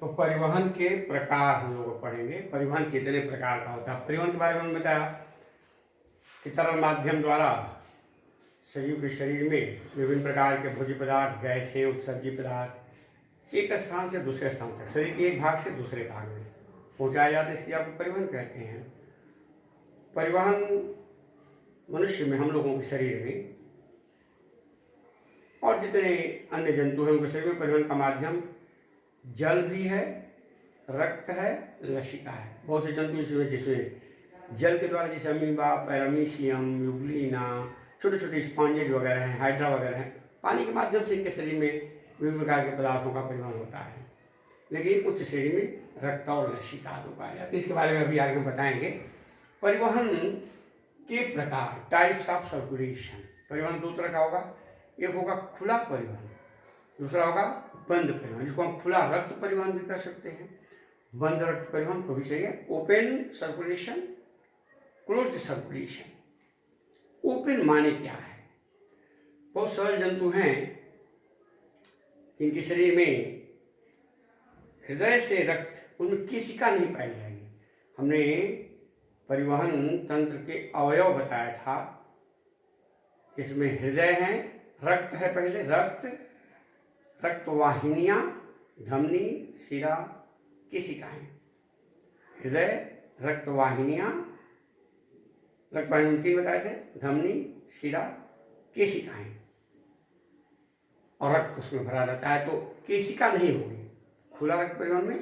तो परिवहन के प्रकार हम लोग पढ़ेंगे। परिवहन कितने प्रकार का होता है, परिवहन के बारे में बताया कि तरल माध्यम द्वारा सजीव के शरीर में विभिन्न प्रकार के भोज्य पदार्थ, गैसें, उत्सर्जी पदार्थ एक स्थान से दूसरे स्थान तक, शरीर के एक भाग से दूसरे भाग में पहुँचाया जाता है, इसलिए आपको परिवहन कहते हैं। परिवहन मनुष्य में, हम लोगों के शरीर में और जितने अन्य जंतु हैं उनके शरीर में परिवहन का माध्यम जल भी है, रक्त है, लसिका है। बहुत से जंतु इसमें जिसमें जल के द्वारा, जैसे अमीबा, पैरामीशियम, यूग्लिना, छोटे छोटे स्पॉन्जेज वगैरह हैं, हाइड्रा वगैरह हैं, पानी के माध्यम से इनके शरीर में विभिन्न प्रकार के पदार्थों का परिवहन होता है। लेकिन उच्च श्रेणी में रक्त और लसिका दो पाए जाते हैं। इसके बारे में अभी आगे हम बताएंगे। परिवहन के प्रकार, टाइप्स ऑफ सर्कुलेशन। परिवहन दो तरह का होगा, एक होगा खुला परिवहन, दूसरा होगा बंद परिवहन, जिसको हम खुला रक्त परिवहन भी कर सकते हैं, बंद रक्त परिवहन को भी चाहिए। Open circulation, closed circulation. Open माने क्या है? बहुत सरल जंतु हैं जिनके शरीर में हृदय से रक्त, उनमें केशिका नहीं पाई जाएगी। हमने परिवहन तंत्र के अवयव बताया था, इसमें हृदय है, रक्त है, पहले रक्तवाहिनियाँ, धमनी, शिरा, केशिकाएं। हृदय, रक्तवाहिनियाँ तीन बताए थे, धमनी, शिरा, केशिकाएं, और रक्त उसमें भरा रहता है। तो केशिका नहीं होगी खुला रक्त परिवहन में।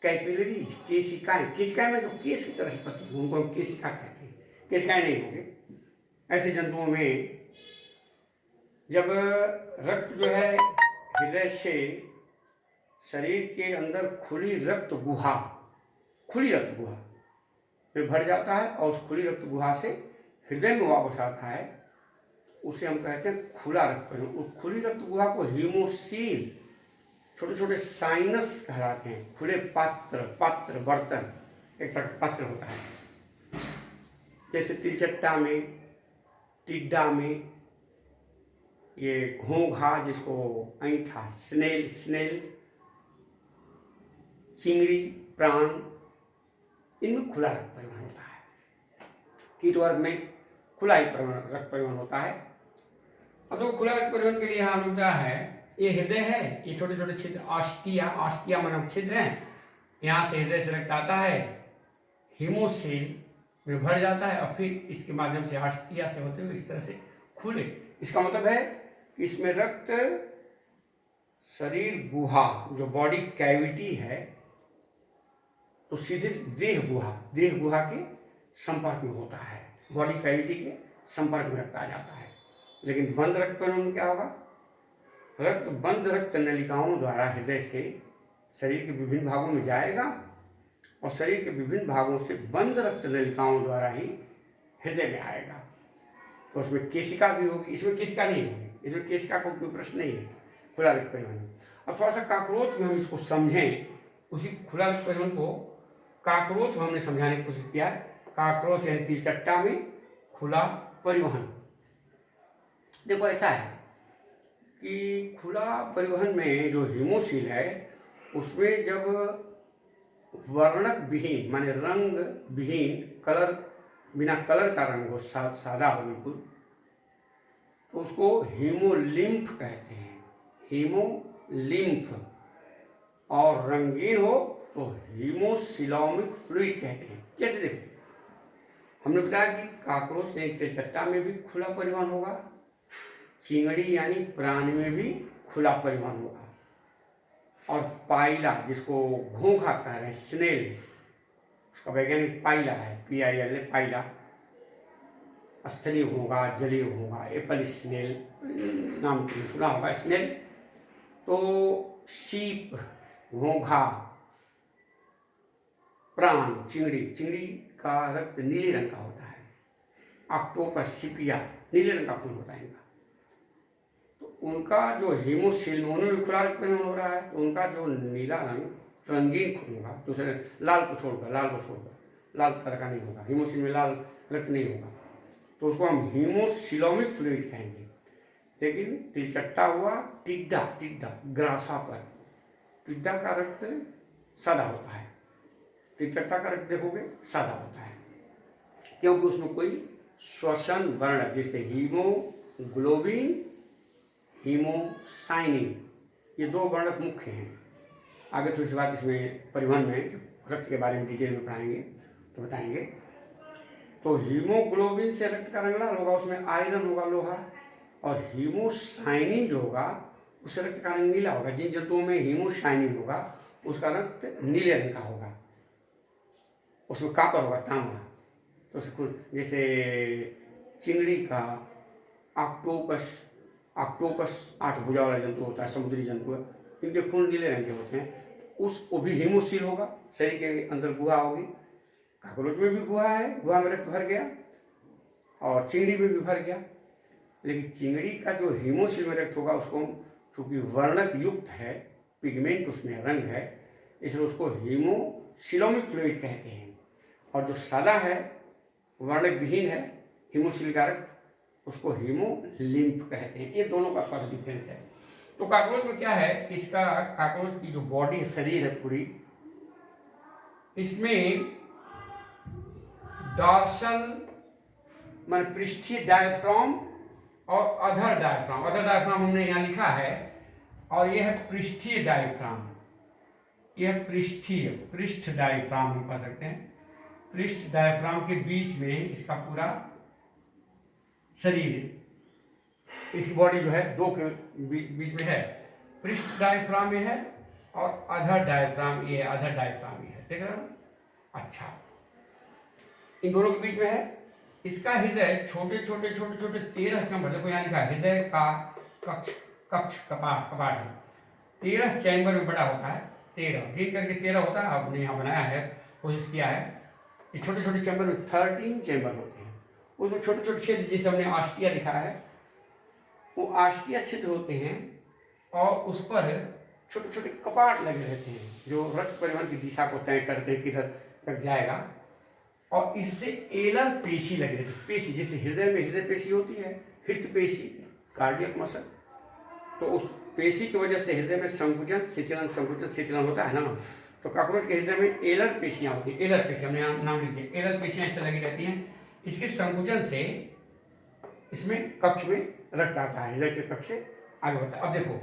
कैपिलरीज, केशिकाएं में तो केस की तरह से पतली, उनको हम केशिका कहते हैं, केशिकाएं नहीं होंगे। ऐसे जंतुओं में जब रक्त जो है हृदय से शरीर के अंदर खुली रक्त गुहा में भर जाता है और उस खुली रक्त गुहा से हृदय में वापस आता है, उसे हम कहते हैं खुला रक्त परिवहन। उस खुली रक्त गुहा को हीमोसील, छोटे छोटे साइनस कहलाते हैं। खुले पात्र बर्तन, एक तरह का पात्र होता है, जैसे तिलचट्टा में, टिड्डा में, ये घोंघा जिसको ऐंठा, स्नेल, चिंगड़ी, प्राण, इनमें खुला रक्त परिवहन होता है। कीट वर्ग में खुला ही रक्त परिवहन होता है। अब तो खुला रक्त परिवहन के लिए यहाँ मिलता है, ये हृदय है, ये छोटे छोटे छिद्र, आस्टिया मानव छिद्र हैं, यहाँ से हृदय से रक्त आता है, हीमोसील में भर जाता है और फिर इसके माध्यम से आस्टिया से होते हुए इस तरह से खुले। इसका मतलब है कि इसमें रक्त शरीर गुहा, जो बॉडी कैविटी है, तो सीधे देह गुहा के संपर्क में होता है, बॉडी कैविटी के संपर्क में रक्त आ जाता है। लेकिन बंद रक्त परिवहन में क्या होगा? रक्त बंद रक्त नलिकाओं द्वारा हृदय से शरीर के विभिन्न भागों में जाएगा और शरीर के विभिन्न भागों से बंद रक्त नलिकाओं द्वारा ही हृदय में आएगा। तो उसमें केशिका भी होगी, इसमें केशिका नहीं होगी, इसमें केशिका को कोई प्रश्न नहीं है खुला रक्त परिवहन। अब थोड़ा सा काकरोच में हम इसको समझें, उसी खुला रक्त परिवहन को काकरोच में हमने समझाने की कोशिश किया है। काकरोच यानी तिलचट्टा में खुला परिवहन। देखो ऐसा है कि खुला परिवहन में जो हीमोसील है, उसमें जब वर्णक विहीन माने रंग विहीन, बिना कलर का रंग हो, सादा हो बिल्कुल, तो उसको हीमोलिम्फ कहते हैं, हीमोलिम्फ। और रंगीन हो तो हीमोसिलोमिक फ्लूइड कहते हैं। जैसे देखो हमने बताया कि काकरोच यानी तिलचट्टा में भी खुला परिवहन होगा, चिंगड़ी यानी प्राण में भी खुला परिवहन होगा, और पाइला जिसको घोंघा कह रहे हैं, स्नेल, उसका वैज्ञानिक पाइला है, PIL, पाइला, स्थलीय घोंघा, जलीय घोंघा, एप्पल स्नेल नाम तुमने सुना होगा, स्नेल। तो सीप, घोंघा, प्राण, चिंगड़ी का रक्त नीले रंग का होता है। ऑक्टोपस, सिपिया, नीले रंग का खून होता है इनका। तो उनका जो हीमोसील, उन्होंने भी खुला रक्त परिवहन हो रहा है, तो उनका जो नीला रंग रंगीन खून होगा, दूसरे लाल को छोड़कर, लाल तरह का नहीं होगा, हीमोसील में लाल रक्त नहीं होगा, तो उसको हम हीमोसिलोमिक फ्लूइड कहेंगे। लेकिन तिलचट्टा हुआ, टिड्डा ग्रासा पर, टिड्डा का रक्त सादा होता है। तीव्रता का रक्त देखोगे सादा होता है, क्योंकि उसमें कोई श्वसन वर्ण जैसे हीमोग्लोबिन, हीमोसाइनिन, ये 2 वर्णक मुख्य हैं। आगे थोड़ी सी बात इसमें परिवहन में रक्त के बारे में डिटेल में पढ़ाएंगे तो बताएंगे। तो हीमोग्लोबिन से रक्त का रंग लाल होगा, उसमें आयरन होगा, लोहा, और हीमोसाइनिन जो होगा उससे रक्त का रंग नीला होगा। जिन जंतुओं में हीमोसाइनिन होगा उसका रक्त नीले रंग का होगा, उसमें कापर होगा, तांबा। तो जैसे चिंगड़ी का ऑक्टोपस 8 भुजा वाला जंतु होता है, समुद्री जंतु है, इनके खून नीले रंग के होते हैं। वो भी हीमोसील होगा, शरीर के अंदर गुहा होगी। काकरोच में भी गुहा है, गुहा में रक्त भर गया, और चिंगड़ी में भी भर गया। लेकिन चिंगड़ी का जो हीमोसील में रक्त होगा उसको चूँकि वर्णक युक्त है, पिगमेंट उसमें रंग है, इसलिए उसको हीमोसिलोमिक फ्लूइड कहते हैं। और जो सादा है, वर्णक विहीन है, हीमोसील का रक्त, उसको हीमोलिम्फ कहते हैं। ये दोनों का थोड़ा डिफरेंस है। तो काकरोच में क्या है, इसका काकरोच की जो बॉडी शरीर है पूरी, इसमें डॉर्सल मान पृष्ठीय डायफ्राम और अधर डायफ्राम हमने यहाँ लिखा है, और यह है पृष्ठीय डायफ्राम। यह पृष्ठ डायफ्राम हम कह सकते हैं। पृष्ठ डायफ्राम के बीच में इसका पूरा शरीर, इसकी बॉडी जो है 2 के बीच में है। पृष्ठ डायफ्राम में है और अधर डायफ्राम ये है, देख रहे हो? अच्छा, इन दोनों के बीच में है। इसका हृदय छोटे 13 चैम्बर, देखो यहाँ लिखा है हृदय का कपाट है, 13 चैम्बर में बड़ा होता है। 13 गिन करके 13 होता है, आपने यहाँ बनाया है, कोशिश किया है। ये छोटे चैम्बर में 13 चैम्बर होते हैं। उसमें छोटे छिद्र, जैसे हमने आस्टिया लिखा है, वो आस्टिया छिद्र होते हैं, और उस पर छोटे कपाट लगे रहते हैं जो रक्त परिवहन की दिशा को तय करते हैं किधर तक जाएगा। और इससे एलर पेशी लगी रहती है। पेशी जैसे हृदय में हृदय पेशी होती है, हृत पेशी, कार्डियक मसल, तो उस पेशी की वजह से हृदय में संकुचन शीतलन होता है ना। तो काकरोच के हृदय में एलर पेशियाँ होती हैं। एलर पेशी हमने नाम लिख दिया, एलर पेशियाँ ऐसे लगी रहती हैं। इसके संकुचन से इसमें कक्ष में रक्त आता है, हृदय के कक्ष से आगे बढ़ता है। अब देखो,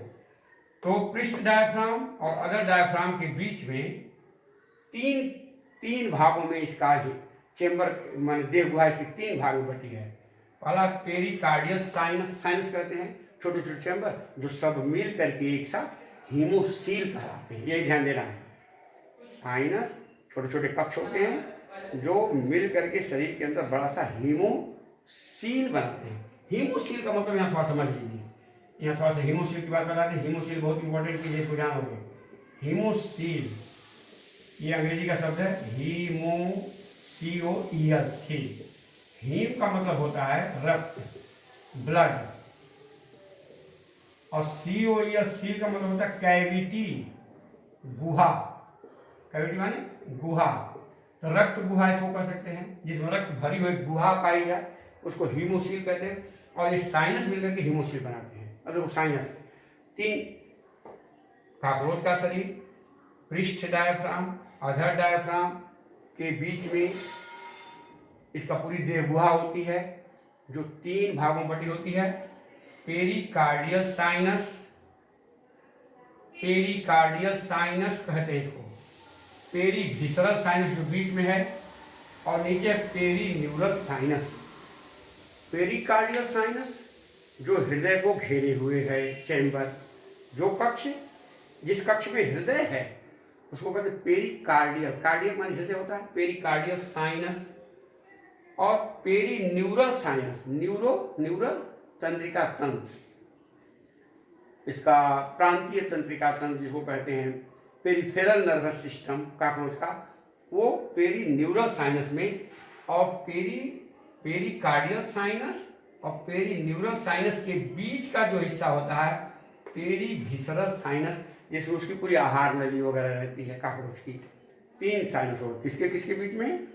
तो पृष्ठ डायफ्राम और अदर डायफ्राम के बीच में तीन भागों में इसका चेंबर मान देह गुहा इसकी 3 भाग में बटी है। पहला पेरिकार्डियस साइनस कहते हैं, छोटे चैम्बर जो सब मिल करके एक साथ हीमोसील कहलाते हैं। यही ध्यान देना है। साइनस छोटे कक्ष होते हैं जो मिल करके शरीर के अंदर बड़ा सा हीमोसील बनाते हैं। हीमोसील का मतलब यहाँ थोड़ा समझ लीजिए, यहाँ थोड़ा सा हीमोसील की बात बताते हैं। हीमोसील बहुत इंपॉर्टेंट चीज है, इसको जानोगे। हीमोसील ये अंग्रेजी का शब्द है, हीमोसील। हीम का मतलब होता है रक्त, ब्लड, और सील का मतलब होता है कैविटी, गुहा। कैविटी माने गुहा, तो रक्त गुहा इसको कह सकते हैं, जिसमें रक्त भरी हुई गुहा पाई जाए उसको हीमोसील कहते हैं। और ये साइनस मिलकर के हीमोसील बनाते हैं। अब देखो साइनस 3, काकरोच का शरीर पृष्ठ डायफ्राम अधर डायफ्राम के बीच में इसका पूरी देह गुहा होती है जो 3 भागों में बटी होती है। पेरिकार्डियस साइनस कहते हैं इसको। पेरीविसरल साइनस जो बीच में है, और नीचे पेरीन्यूरल साइनस। पेरिकार्डियल साइनस जो हृदय को घेरे हुए है, चैम्बर, जो कक्ष, जिस कक्ष में हृदय है उसको कहते हैं पेरिकार्डियल। कार्डियल माने हृदय होता है, पेरिकार्डियल साइनस। और पेरीन्यूरल साइनस, न्यूरल तंत्रिका तंत्र, इसका प्रांतीय तंत्रिका तंत्र जिसको कहते हैं पेरिफेरल नर्वस सिस्टम काकरोच का, वो पेरीन्यूरल साइनस में। और पेरिकार्डियल साइनस और पेरीन्यूरल साइनस के बीच का जो हिस्सा होता है पेरीविसरल साइनस, जिसमें उसकी पूरी आहार नली वगैरह रहती है काकरोच की। 3 साइनस हो, किसके बीच में?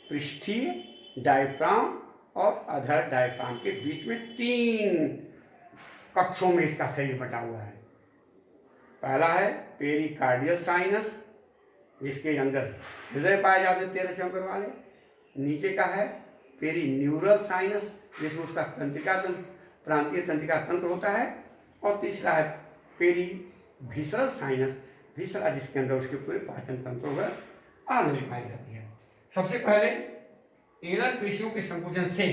पृष्ठीय डायफ्राम और अधर डायफ्राम के बीच में 3 कक्षों में इसका शरीर बटा हुआ है। पहला है पेरिकार्डियल साइनस, जिसके अंदर हृदय पाए जाते हैं 13 चैम्बर वाले। नीचे का है पेरीन्यूरल साइनस, जिसमें उसका तंत्रिका तंत्र, प्रांतीय तंत्रिका तंत्र होता है। और तीसरा है पेरीविसरल साइनस, विसरा, जिसके अंदर उसके पूरे पाचन तंत्र वगैरह आनंद पाई जाती है। सबसे पहले एलर पेशियों के संकुचन से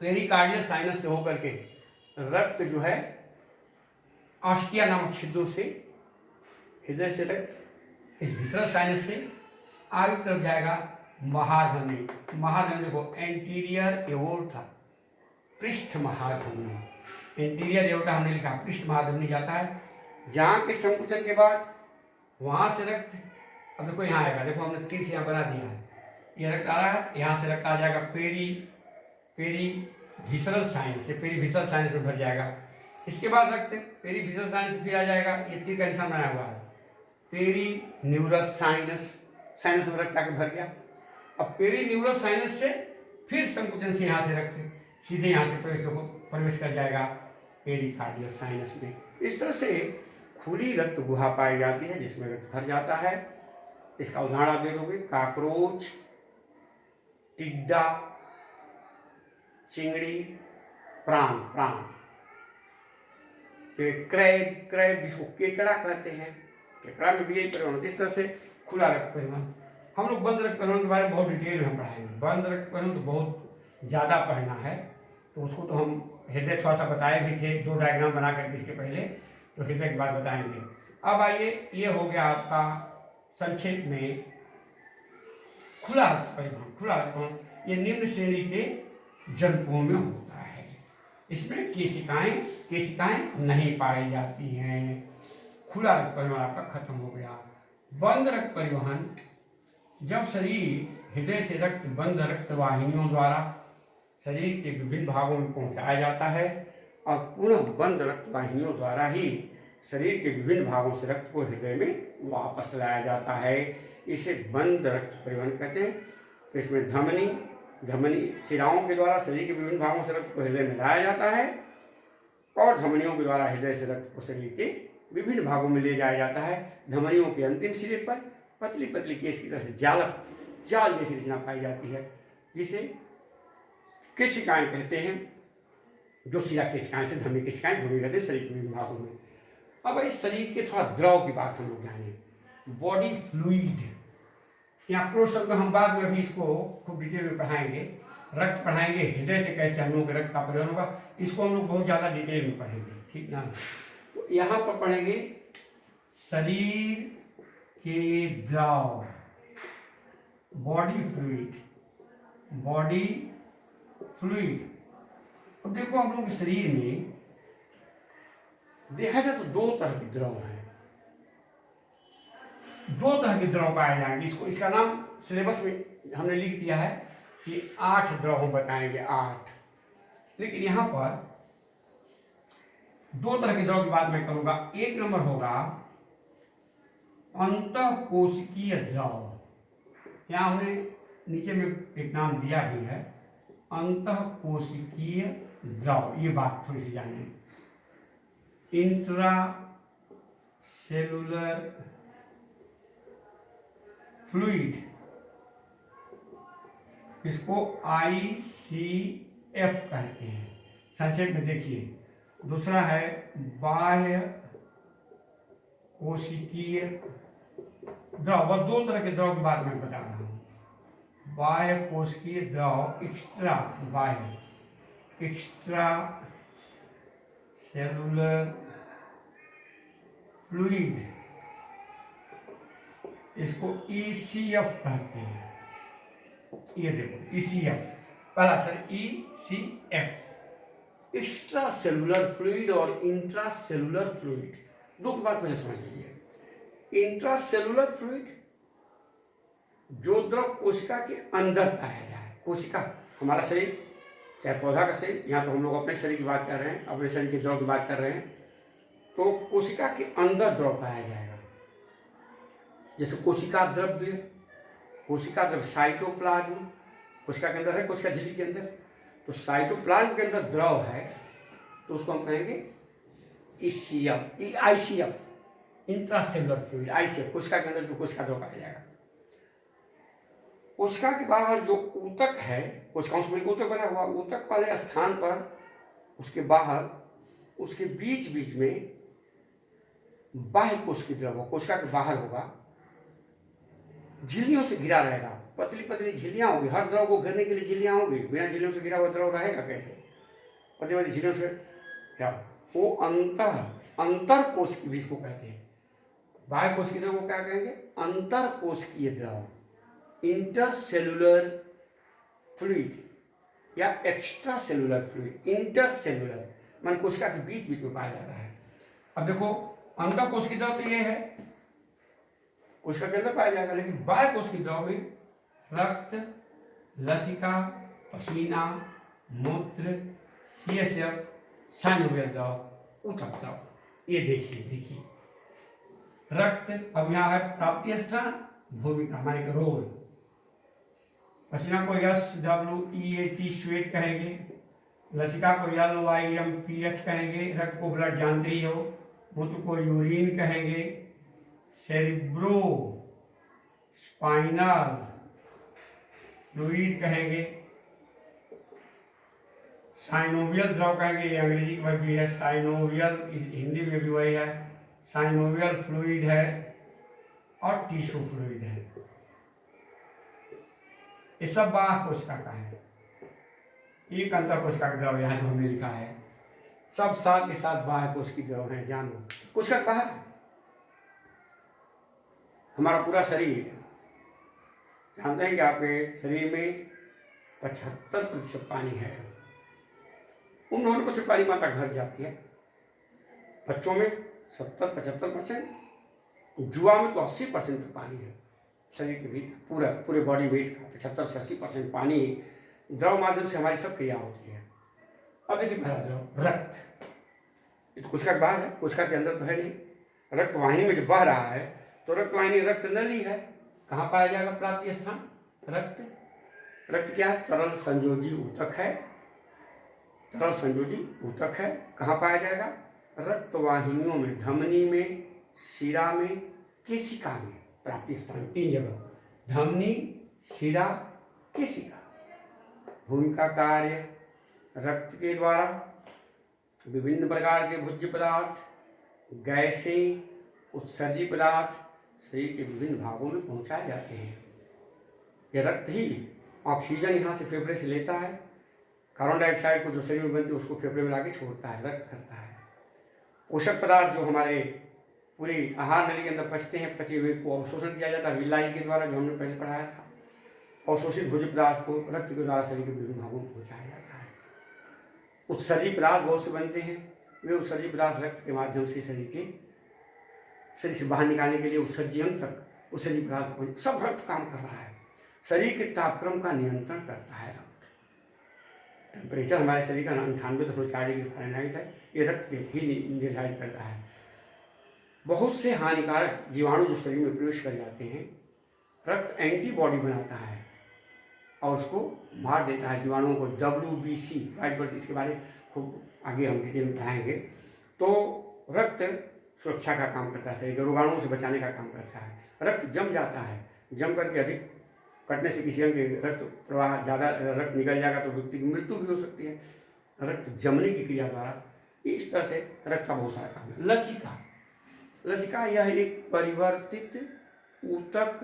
पेरिकार्डियल साइनस से होकर के रक्त जो है ऑस्टिया नामक छिद्रों से, हृदय से रक्त इस विसरल साइनस से आगे की तरफ जाएगा महाधमनी। महाधमनी को एंटीरियर एओर्टा, पृष्ठ महाधमनी, एंटीरियर एओर्टा हमने लिखा, पृष्ठ महाधमनी जाता है, जहाँ के संकुचन के बाद वहाँ से रक्त, अब देखो यहाँ आएगा, देखो हमने तीर से यहाँ बना दिया है, ये रक्त आ रहा है, यहाँ से रक्त आ जाएगा पेरीविसरल साइनस से, पेरीविसरल साइनस में भर जाएगा। इसके बाद रक्त पेरीविसरल साइनस से फिर आ जाएगा, ये तीर का निशान बनाया हुआ है, पेरीन्यूरल साइनस, साइनस में रक्त आके भर गया। अब पेरीन्यूरल साइनस से फिर संकुचन से यहाँ से रक्त सीधे यहाँ से प्रवेश कर जाएगा पेरिकार्डियल साइनस में। इस तरह से खुली रक्त गुहा पाई जाती है जिसमें रक्त भर जाता है। इसका उदाहरण आप दे दोगे, काकरोच, टिड्डा, चिंगड़ी, प्राण, क्रैब जिसको केकड़ा कहते हैं, केकड़ा में भी यही परिवहन होता है। इस तरह से खुला रक्त परिवहन, हम लोग बंद रक्त परिवहन के बारे में बहुत डिटेल में हम पढ़ाएंगे। बंद रक्त परिवहन तो बहुत ज़्यादा पढ़ना है, तो उसको तो हम हृदय थोड़ा सा बताए भी थे, 2 डायग्राम बना करके इसके पहले, तो हृदय की बात बताएंगे। अब आइए, ये हो गया आपका संक्षेप में खुला रक्त परिवहन। खुला रक्त परिवहन ये निम्न श्रेणी के जंतुओं में होता है, इसमें केशिकाएं नहीं पाई जाती हैं। खुला रक्त परिवहन आपका खत्म हो गया। बंद रक्त परिवहन, जब शरीर हृदय से रक्त बंद रक्त वाहिनियों द्वारा शरीर के विभिन्न भागों में पहुंचाया जाता है और पुनः बंद रक्त वाहिनियों द्वारा ही शरीर के विभिन्न भागों से रक्त को हृदय में वापस लाया जाता है, इसे बंद रक्त परिवहन कहते हैं। तो इसमें धमनी शिराओं के द्वारा शरीर के विभिन्न भागों से रक्त को हृदय में लाया जाता है और धमनियों के द्वारा हृदय से रक्त को शरीर के विभिन्न भागों में ले जाया जाता है। धमनियों के अंतिम सिरे पर पतली पतली केश की तरह से जाल जैसी रचना पाई जाती है, जिसे केशिकाएं कहते हैं, जो शिरा केशिकाएं से धमनी केशिकाएं जुड़ी रहती है शरीर के विभिन्न भागों में। अब इस शरीर के थोड़ा द्रव की बात हम लोग जाने, बॉडी फ्लूइड, यहाँ क्लोज शब्द हम बाद में अभी इसको खूब डिटेल में पढ़ाएंगे। रक्त पढ़ाएंगे, हृदय से कैसे हम लोगों के रक्त का परिवहन होगा, इसको हम लोग बहुत ज़्यादा डिटेल में पढ़ेंगे, ठीक ना। तो यहाँ पर पढ़ेंगे शरीर के द्रव, बॉडी फ्लूइड। अब देखो हम लोग के शरीर में देखा जाए तो 2 तरह के द्रव हैं, 2 तरह के द्रव पाए जाएंगे। इसका नाम सिलेबस में हमने लिख दिया है कि 8 द्रव हम बताएंगे, 8। लेकिन यहाँ पर 2 तरह के द्रव की बात मैं करूँगा। 1 नंबर होगा अंतःकोशिकीय द्रव, यहाँ हमने नीचे में एक नाम दिया भी है, अंतःकोशिकीय द्रव। ये बात थोड़ी सी जाने, इंट्रा सेलुलर फ्लूइड, इसको ICF कहते हैं संक्षेप में। देखिए, दूसरा है बाह्य कोशिकीय द्रव। बस 2 तरह के द्रव की बात मैं बता रहा हूँ। बाह्य कोशिकीय द्रव, एक्स्ट्रा सेलुलर फ्लूइड, इसको ECF कहते हैं। ये देखो ECF, पहला अक्षर ECF, एक्स्ट्रा सेलुलर फ्लूइड और इंट्रा सेलुलर फ्लूइड, 2 की बात मुझे समझ लीजिए। इंट्रा सेलुलर फ्लूइड, जो द्रव कोशिका के अंदर पाया जाए। कोशिका, हमारा शरीर चाहे पौधा का शरीर, यहाँ तो हम लोग अपने शरीर की बात कर रहे हैं, अपने शरीर के द्रव की बात कर रहे हैं, तो कोशिका के अंदर द्रव पाया जाएगा। जैसे कोशिका द्रव्य, कोशिका द्रव्य साइटोप्लाज्म कोशिका के अंदर है, कोशिका झिल्ली के अंदर, तो साइटोप्लाज्म के अंदर द्रव है तो उसको हम कहेंगे ICF, इंट्रासेलुलर फ्लूइड आईसीएफ, कोशिका के अंदर जो कोशिका द्रव पाया जाएगा। कोशिका के बाहर जो ऊतक है, कोशिकाओं से मिलकर ऊतक बना हुआ, ऊतक वाले स्थान पर उसके बाहर उसके बीच बीच में बाह्य कोश की द्रव कोशिका के बाहर होगा, झिल्लियों से घिरा रहेगा, पतली पतली झिल्लियां होगी। हर द्रव को घेरने के लिए झिल्लियां होगी, बिना झिल्लियों से घिरा हुआ द्रव रहेगा कैसे? पतली पतली झिल्लियों से घिरा। वो अंतर कोश की भी इसको कहते हैं। बाह्य कोश की द्रव को क्या कहेंगे? अंतर कोशिकीय द्रव, इंटरसेलुलर फ्लूइड या एक्स्ट्रा सेलुलर फ्लूइड। इंटरसेलुलर मान कोशिका के बीच बीच में पाया जाता है। अब देखो, अंतर कोश की द्रव तो ये है, कोशिका के अंदर पाया जाएगा, लेकिन बाह्य कोश की द्रव में रक्त, लसिका, पसीना, मूत्र, CSF, साइनोवियल द्रव, ऊतक द्रव। ये देखिए रक्त, अब यहाँ है प्राप्ति स्थान, भूमिका माने रोल। पसीना को SWEAT स्वेट कहेंगे, लसिका को LYMPH कहेंगे, रक्त को ब्लड जानते ही हो, मूत्र को यूरिन कहेंगे, सेरिब्रो स्पाइनल फ्लूइड कहेंगे, साइनोवियल द्रव कहेंगे, ये अंग्रेजी में भी है, साइनोवियल हिंदी में भी वही है, साइनोवियल फ्लूइड है और टिश्यू फ्लूइड है। ये सब बाह्य कोशिका का है। एक अंतर कोशिका का द्रव यहाँ जो हमने लिखा है, सब साथ के साथ बाह्य कोश की द्रव है। जानो कोशिका के बाहर हमारा पूरा शरीर, जानते हैं कि आपके शरीर में 75% पानी है। उन दोनों को पानी मात्रा घट जाती है। बच्चों में 70-75%, जुआ में तो 80% तक पानी है शरीर के भीतर। पूरे बॉडी वेट का 75 से 80% पानी द्रव माध्यम से हमारी सब क्रिया होती है। अब देखिए पहला द्रव रक्त, ये तो कोशिका के बाहर है, कोशिका के अंदर तो है नहीं। रक्त वाहिनी में जो बह रहा है तो रक्त वाहिनी रक्त नली है। कहाँ पाया जाएगा प्राप्ति स्थान? रक्त क्या है? तरल संयोजी ऊतक है। तरल संयोजी ऊतक है। कहाँ पाया जाएगा? रक्त वाहिनियों में, धमनी में, शिरा में, केशिका में। प्राप्ति स्थान 3 जगह, धमनी, शिरा, केशिका। भूमिका कार्य, रक्त के द्वारा विभिन्न प्रकार के भोज्य पदार्थ, गैसें, उत्सर्जी पदार्थ शरीर के विभिन्न भागों में पहुंचाए जाते हैं। यह रक्त ही ऑक्सीजन यहाँ से फेफड़े से लेता है, कार्बन डाइऑक्साइड को जो शरीर में बनती है उसको फेफड़े में लाके छोड़ता है, रक्त करता है। पोषक पदार्थ जो हमारे पूरी आहार नली के अंदर पचते हैं, पचे हुए को अवशोषण किया जाता है विलाई के द्वारा, जो हमने पहले पढ़ाया था। अवशोषित भोज्य पदार्थ को रक्त के द्वारा शरीर के विभिन्न भागों में पहुँचाया जाता है। उत्सर्जी पदार्थ बहुत से बनते हैं, वे उत्सर्जी पदार्थ रक्त के माध्यम से शरीर से बाहर निकालने के लिए उत्सर्जी अंग तक उत्सर्जी पदार्थ सब रक्त काम कर रहा है। शरीर के तापक्रम का नियंत्रण करता है रक्त। टेम्परेचर हमारे शरीर का 98.4 डिग्री फ़ारेनहाइट है, ये रक्त ही निर्धारित करता है। बहुत से हानिकारक जीवाणु जो शरीर में प्रवेश कर जाते हैं, रक्त एंटीबॉडी बनाता है और उसको मार देता है जीवाणुओं को। WBC वाइट ब्लड, इसके बारे में खूब आगे हम डिटेल में पढ़ाएंगे। तो रक्त सुरक्षा का काम करता है, शरीर के रोगाणुओं से बचाने का काम करता है। रक्त जम जाता है, जम करके अधिक कटने से किसी अंग के रक्त प्रवाह ज़्यादा रक्त निकल जाएगा तो व्यक्ति की मृत्यु भी हो सकती है रक्त जमने की क्रिया द्वारा। इस तरह से रक्त का बहुत सारा काम है। लसिका यह एक परिवर्तित ऊतक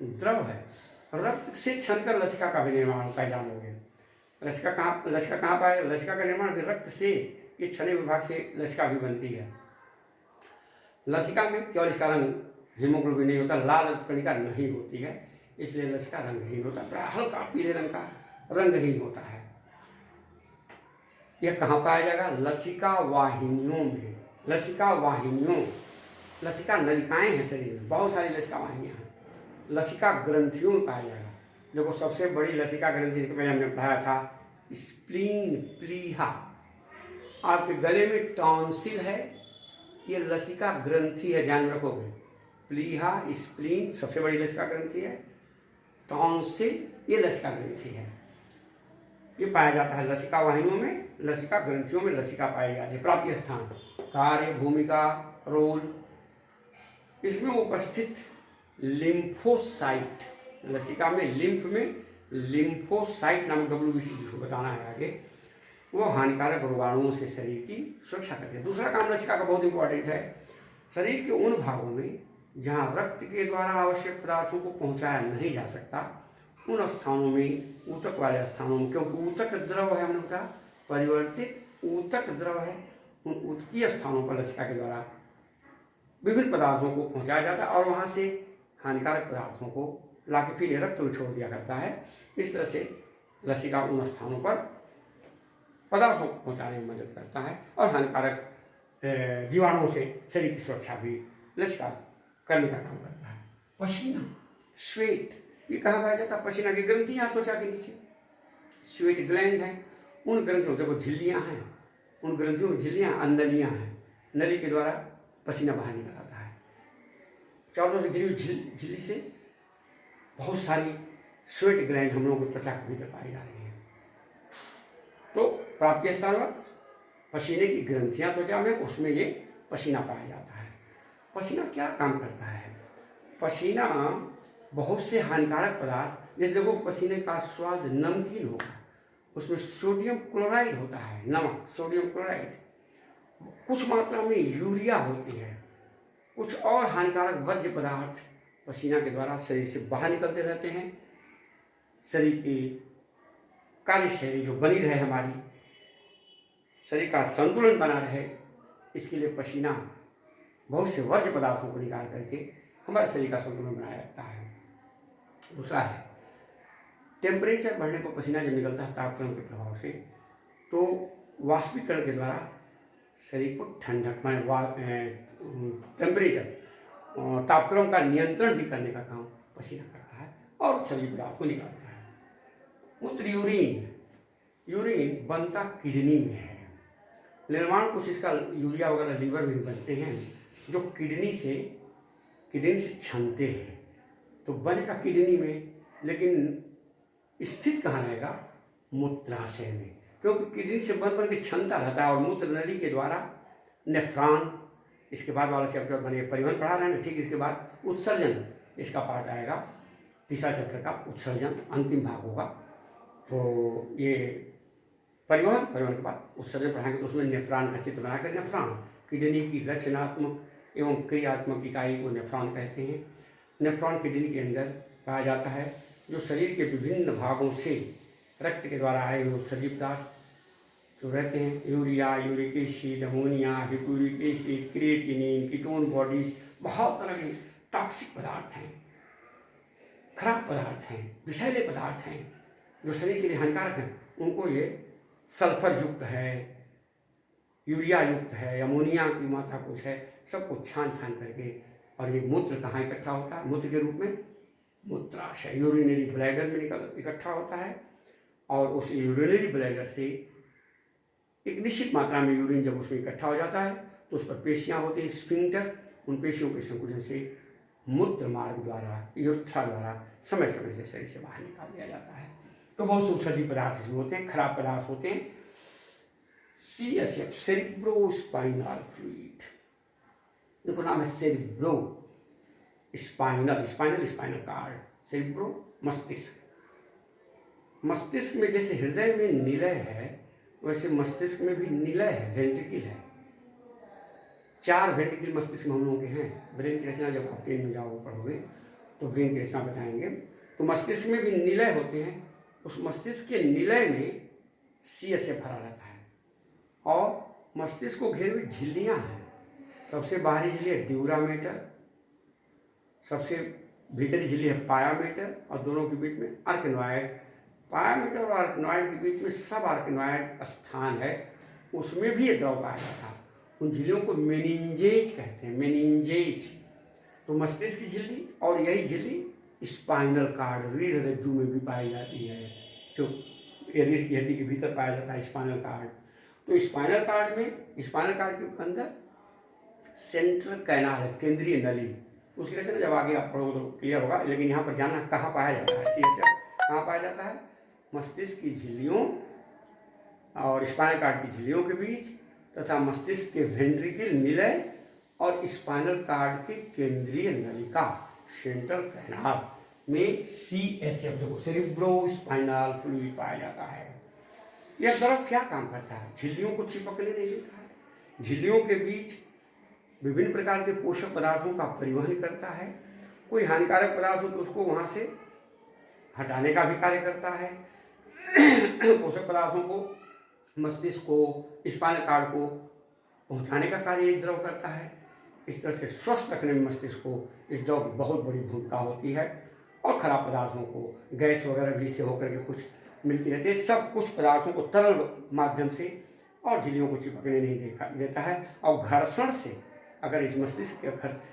द्रव है। रक्त से छनकर लसिका का भी निर्माण होता है, जानोगे। लसिका कहाँ पाए? लसिका का निर्माण भी रक्त से, ये छने विभाग से लसिका भी बनती है। लसिका में केवल इसका रंग हीमोग्लोबिन नहीं होता, लाल रक्त कणिका नहीं होती है, इसलिए लसिका रंगहीन होता है, हल्का पीले रंग का रंगहीन होता है। यह कहाँ पाया जाएगा? लसिका वाहिनियों में। लसिका नलिकाएं हैं शरीर में, बहुत सारी लसिका वाहिनियाँ हैं। लसिका ग्रंथियों में पाया जाएगा। देखो सबसे बड़ी लसिका ग्रंथि, जिसके पहले हमने पढ़ाया था, स्प्लीन, प्लीहा। आपके गले में टॉन्सिल है, ये लसिका ग्रंथि है, ध्यान में रखोगे। प्लीहा, स्प्लीन सबसे बड़ी लसिका ग्रंथि है, टॉन्सिल ये लसिका ग्रंथि है। ये पाया जाता है लसिका वाहिनियों में, लसिका ग्रंथियों में लसिका पाई जाती है। प्राप्ति स्थान, कार्य, भूमिका, रोल। इसमें उपस्थित लिम्फोसाइट, लसिका में लिम्फ में लिम्फोसाइट नामक WBC जिसको बताना है आगे, वो हानिकारक रोगाणुओं से शरीर की सुरक्षा करते हैं। दूसरा काम लसिका का बहुत इंपॉर्टेंट है, शरीर के उन भागों में जहाँ रक्त के द्वारा आवश्यक पदार्थों को पहुँचाया नहीं जा सकता, उन स्थानों में, ऊतक वाले स्थानों में, क्योंकि ऊतक द्रव है, हमने कहा परिवर्तित ऊतक द्रव है, उन ऊतकीय स्थानों पर लसिका के द्वारा विभिन्न पदार्थों को पहुँचाया जाता है और वहाँ से हानिकारक पदार्थों को ला के फिर रक्त में छोड़ दिया करता है। इस तरह से लसिका उन स्थानों पर पदार्थों को पहुँचाने में मदद करता है और हानिकारक जीवाणुओं से शरीर की सुरक्षा भी लसिका करने का काम करता है। पसीना, स्वेट, ये कहाँ पाया जाता है? पसीना की ग्रंथियाँ त्वचा के नीचे, स्वेट ग्लैंड है, उन ग्रंथियों, देखो झिल्लियाँ हैं, उन ग्रंथियों में झिल्लियाँ और नलियाँ हैं, नली के द्वारा पसीना बाहर निकल आता है। चारों तरफ से घिरी हुई झिल्ली से बहुत सारी स्वेट ग्लैंड हम लोगों को त्वचा के भीतर पाई जा रही हैं। तो प्राप्ति स्थान पर पसीने की ग्रंथियाँ त्वचा में, उसमें ये पसीना पाया जाता है। पसीना क्या काम करता है? पसीना बहुत से हानिकारक पदार्थ, जैसे देखो पसीने का स्वाद नमकीन होगा, उसमें सोडियम क्लोराइड होता है, नमक, सोडियम क्लोराइड, कुछ मात्रा में यूरिया होती है, कुछ और हानिकारक वर्ज्य पदार्थ पसीना के द्वारा शरीर से बाहर निकलते रहते हैं। शरीर की कार्यशैली जो बनी रहे, हमारी शरीर का संतुलन बना रहे, इसके लिए पसीना बहुत से वर्ज्य पदार्थों को निकाल करके हमारे शरीर का संतुलन बनाए रखता है। दूसरा है टेम्परेचर बढ़ने पर पसीना जब निकलता है तापक्रम के प्रभाव से, तो वाष्पीकरण के द्वारा शरीर को ठंडक, माने टेम्परेचर तापक्रम का नियंत्रण भी करने का काम पसीना करता है और शरीर पदार्थ को निकालता है। मूत्र, यूरिन बनता किडनी में है। निर्माण कुछ इसका यूरिया वगैरह लीवर में भी बनते हैं, जो किडनी से छनते हैं, तो बनेगा किडनी में, लेकिन स्थित कहाँ रहेगा? मूत्राशय में, क्योंकि किडनी से बन के छनता रहता है और मूत्र नली के द्वारा नेफ्रॉन, इसके बाद वाला चैप्टर बने परिवहन पढ़ा रहे हैं, ठीक इसके बाद उत्सर्जन, इसका पार्ट आएगा, तीसरा चैप्टर का उत्सर्जन अंतिम भाग होगा। तो ये परिवहन के बाद उत्सर्जन पढ़ाएंगे, तो उसमें नेफ्रॉन का चित्र बनाकर, नेफ्रॉन किडनी की रचनात्मक एवं क्रियात्मक इकाई को नेफ्रॉन कहते हैं। नेफ्रॉन किडनी के अंदर पाया जाता है, जो शरीर के विभिन्न भागों से रक्त के द्वारा आए हुए उत्सर्जित पदार्थ जो रहते हैं, urea, uric acid, ammonia, hippuric acid, creatinine, ketone bodies, बहुत तरह के टॉक्सिक पदार्थ हैं, खराब पदार्थ हैं, विषैले पदार्थ हैं जो शरीर के लिए हानिकारक हैं, उनको ये सल्फर युक्त है, यूरिया युक्त है, अमोनिया की मात्रा कुछ है, सबको छान करके, और ये मूत्र कहाँ इकट्ठा होता है? मूत्र के रूप में मूत्राशय, यूरिनरी ब्लैडर में इकट्ठा होता है, और उस यूरिनरी ब्लैडर से एक निश्चित मात्रा में यूरिन जब उसमें इकट्ठा हो जाता है, तो उस पर पेशियाँ होती हैं, स्फिंक्टर, उन पेशियों के संकुचन से मूत्र मार्ग द्वारा, यूरेथ्रा द्वारा समय से शरीर से बाहर निकाल दिया जाता है। तो बहुत से उत्सर्जित पदार्थ इसमें होते हैं, खराब पदार्थ होते हैं। CSF, सेरिब्रोस्पाइनल फ्लूइड, देखो नाम है cerebro spinal, spinal cord, cerebro मस्तिष्क में जैसे हृदय में निलय है, वैसे मस्तिष्क में भी निलय है, वेंट्रिकल है। 4 वेंट्रिकल मस्तिष्क में हम लोगों के हैं। ब्रेन की रचना जब आप ट्रेन में जाओगे पढ़ोगे तो ब्रेन की रचना बताएंगे। तो मस्तिष्क में भी निलय होते हैं, उस मस्तिष्क के निलय में CSF भरा रहता है, और मस्तिष्क को घेरे हुए झिल्लियाँ हैं। सबसे बाहरी झिल्ली है ड्यूरामेटर, सबसे भीतरी झिल्ली है पायामेटर, और दोनों के बीच में आर्कनॉइड। पायामेटर और आर्कनॉइड के बीच में सब आर्कनॉइड स्थान है, उसमें भी ये द्रव पाया जाता है। उन झिल्लियों को मेनिंजेज कहते हैं, मेनिंजेज। तो मस्तिष्क की झिल्ली और यही झिल्ली स्पाइनल कार्ड, रीढ़ रज्जु में भी पाई जाती है, जो रीढ़ की हड्डी के भीतर पाया जाता है स्पाइनल कार्ड। तो स्पाइनल कार्ड के अंदर सेंट्रल कैनाल है, केंद्रीय नली, उसकी रचना जब आगे आप पढ़ोगे तो क्लियर होगा, लेकिन यहाँ पर जानना कहाँ पाया जाता है। CSF कहाँ पाया जाता है? मस्तिष्क की झिल्लियों और स्पाइनल कार्ड की झिल्लियों के बीच, तथा मस्तिष्क के वेंट्रिकल निलय और स्पाइनल कार्ड के केंद्रीय नलिका सेंट्रल कैनाल में CSF देखो सेरिब्रो स्पाइनल फ्लूइड पाया जाता है। यह द्रव क्या काम करता है? झिल्लियों को चिपकने नहीं देता है, झिल्लियों के बीच विभिन्न प्रकार के पोषक पदार्थों का परिवहन करता है। कोई हानिकारक पदार्थ हो तो उसको वहाँ से हटाने का भी कार्य करता है। पोषक पदार्थों को मस्तिष्क को, स्पाइनल कार्ड को पहुँचाने का कार्य ये द्रव करता है। इस तरह से स्वस्थ रखने में मस्तिष्क को इस द्रव की बहुत बड़ी भूमिका होती है। और खराब पदार्थों को, गैस वगैरह भी से होकर के कुछ मिलती रहती है, सब कुछ पदार्थों को तरल माध्यम से और झिल्लियों को चिपकने नहीं देता है। और घर्षण से अगर इस मस्तिष्क के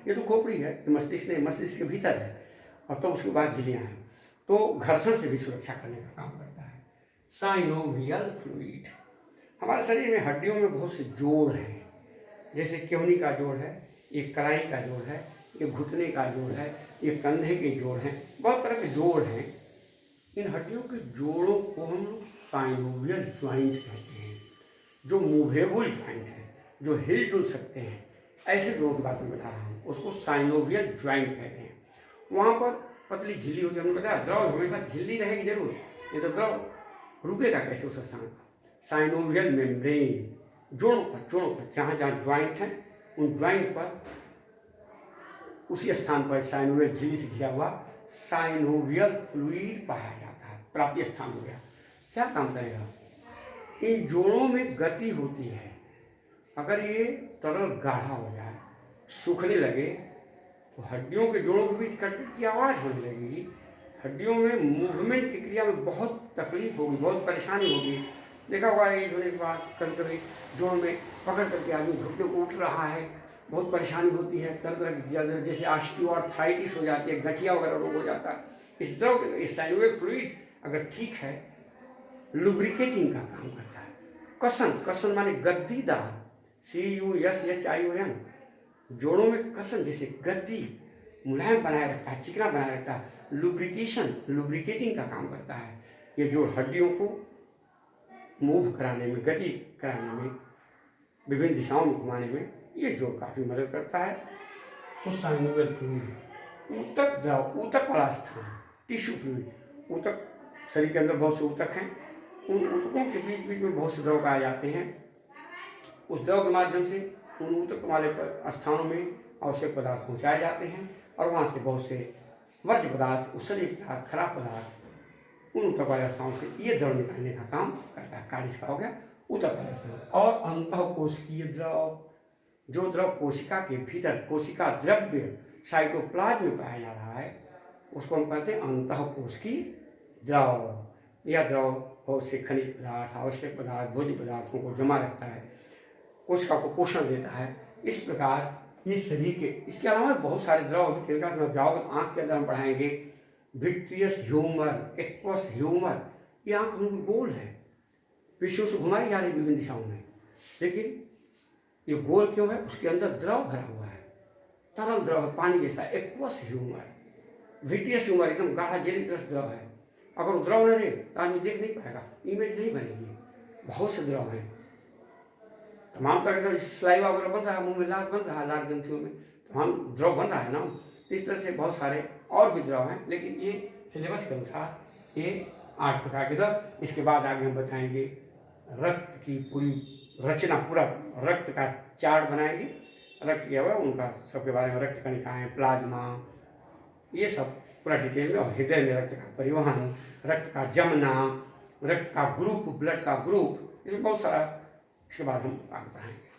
ये तो खोपड़ी है, ये मस्तिष्क नहीं, मस्तिष्क के भीतर है और तो उसके बाद झिल्लियाँ हैं, तो घर्षण से भी सुरक्षा करने का काम करता है। साइनोवियल फ्लूइड हमारे शरीर में हड्डियों में बहुत से जोड़ हैं, जैसे केवनी का जोड़ है, ये कलाई का जोड़ है, ये घुटने का जोड़ है, ये कंधे के जोड़ हैं, बहुत तरह के जोड़ हैं। इन हड्डियों के जोड़ों को हम लोग साइनोवियल ज्वाइंट कहते हैं, जो मूवेबल ज्वाइंट है, जो हिल डुल सकते हैं। ऐसे जोड़ों की बात मैं बता रहा हूँ, उसको साइनोवियल ज्वाइंट कहते हैं। वहाँ पर पतली झिल्ली होती है, हमने बताया द्रव हमेशा झिल्ली रहेगी जरूर, ये तो द्रव रुकेगा कैसे उस स्थान पर। साइनोवियल मेम्ब्रेन जोड़ों पर जहाँ जहाँ ज्वाइंट हैं उन ज्वाइंट पर उसी स्थान पर साइनोवियल झिल्ली से घिरा हुआ साइनोवियल फ्लूइड पाया जाता है। प्राप्ति स्थान हो गया। क्या काम करेगा? इन जोड़ों में गति होती है। अगर ये तरल गाढ़ा हो जाए, सूखने लगे, तो हड्डियों के जोड़ों के बीच कटकट की आवाज़ होने लगेगी। हड्डियों में मूवमेंट की क्रिया में बहुत तकलीफ होगी, बहुत परेशानी होगी। देखा होगा एज होने के बाद कभी कभी जोड़ में पकड़ करके आदमी घुटने को उठ रहा है, बहुत परेशानी होती है। तरह तरह की जैसे ऑस्टियोआर्थराइटिस हो जाती है, गठिया वगैरह रोग हो जाता है। इस द्रव के साइनोवियल फ्लूइड अगर ठीक है, लुब्रिकेटिंग का काम करता है। कसन माने गद्दीदार, CUSHION, जोड़ों में कसन जैसे गद्दी मुलायम बनाए रखता है, चिकना बनाए रखता है। लुब्रिकेटिंग का काम करता है। ये जोड़ हड्डियों को मूव कराने में, गति कराने में, विभिन्न दिशाओं में घुमाने में ये जोड़ काफ़ी मदद करता है। तो साइनोवियल फ्लूइड ऊतक द्रव, ऊतक वाला स्थान, टिश्यू फ्लूइड, ऊतक शरीर के अंदर बहुत से ऊतक हैं, उन ऊतकों के बीच बीच में बहुत से द्रव पाए जाते हैं। उस द्रव के माध्यम से उन ऊतक वाले स्थानों में आवश्यक पदार्थ पहुँचाए जाते हैं और वहाँ से बहुत से वर्ज्य पदार्थ, उत्सर्जित पदार्थ, खराब पदार्थ उन ऊतक वाले स्थानों से ये द्रव निकालने का काम करता है। कार्य इसका हो गया ऊतक वाले स्थान। और अंतःकोशिकीय द्रव, जो द्रव कोशिका के भीतर, कोशिका द्रव्य साइटोप्लाज्म में पाया जा रहा है, उसको हम कहते हैं अंतःकोशिकीय द्रव। यह द्रव बहुत से खनिज पदार्थ, आवश्यक पदार्थ, भोज्य पदार्थों को जमा रखता है, कोशिका को पोषण देता है। इस प्रकार ये शरीर के, इसके अलावा बहुत सारे द्रव अभी टेलीग्राफ में जाओगे तो आँख के अंदर हम पढ़ाएंगे। विट्रियस ह्यूमर, एक्वस ह्यूमर, ये आँख उनकी गोल है, पेशियों से घुमाई जा रही विभिन्न दिशाओं में, लेकिन ये गोल क्यों है? उसके अंदर द्रव भरा हुआ है, तरल द्रव है, पानी जैसा। एक्वस ह्यूमर, विट्रियस ह्यूमर एकदम गाढ़ा जेली तरह द्रव है। अगर वो द्रव न रहे तो आदमी देख नहीं पाएगा, इमेज नहीं बनेगी। बहुत से द्रव हैं, तमाम तरह के स्लाइवा वगैरह बन रहा है, मुंह में लार बन रहा है, लार ग्रंथियों में तमाम द्रव बन रहा है ना। इस तरह से बहुत सारे और भी द्रव हैं, लेकिन ये सिलेबस के अनुसार ये 8 प्रकार के द्रव। इसके बाद आगे हम बताएंगे रक्त की पूरी रचना, पूरा रक्त का चार्ट बनाएंगे। रक्त क्या हुआ उनका सबके बारे में, रक्त कणिकाएँ, प्लाज्मा, ये सब पूरा डिटेल में। और हृदय में रक्त का परिवहन, रक्त का जमना, रक्त का ग्रुप, ब्लड का ग्रुप, इसमें बहुत सारा। इसके बाद हम आगे बढ़ाएंगे।